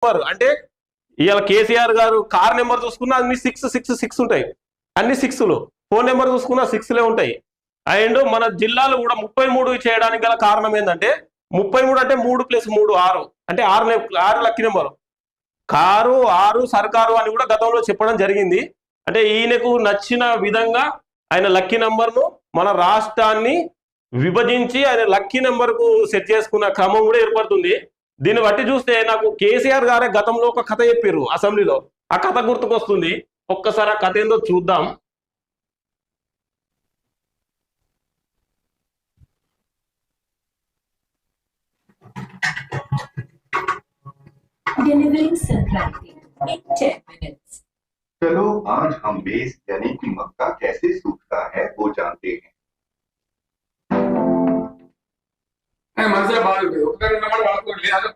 Number అంటే ఇవాళ కేసీఆర్ గారు కార్ నెంబర్ చూసుకున్నా అన్ని 666 ఉంటాయి, అన్ని 6లు. ఫోన్ నెంబర్ చూసుకున్నా 6లే ఉంటాయి. అండ్ మన జిల్లాలు కూడా 33 చేయడానికి గల కారణం ఏంటంటే 33 అంటే 3+3 6 అంటే 6 లక్కీ నెంబర్. కారు 6 సర్కారు అని కూడా గతంలో చెప్పడం జరిగింది. అంటే ఈయనకు నచ్చిన విధంగా ఆయన లక్కీ నెంబర్ను మన రాష్ట్రాన్ని విభజించి ఆయన లక్కీ నెంబర్కు సెట్ చేసుకున్న క్రమం కూడా ఏర్పడుతుంది. దీన్ని బట్టి చూస్తే నాకు కేసీఆర్ గారే గతంలో ఒక కథ చెప్పారు అసెంబ్లీలో, ఆ కథ గుర్తుకొస్తుంది. ఒక్కసారి ఆ కథ ఏందో చూద్దాం. Delivering Sankranti in 10 minutes. चलो आज हम बेस यानी कि मक्का कैसे सूखता है वो जानते हैं। మనసులో బాధ ఉంటుంది, ఒకసారి ఉన్నమాట వాళ్ళకు లేదు.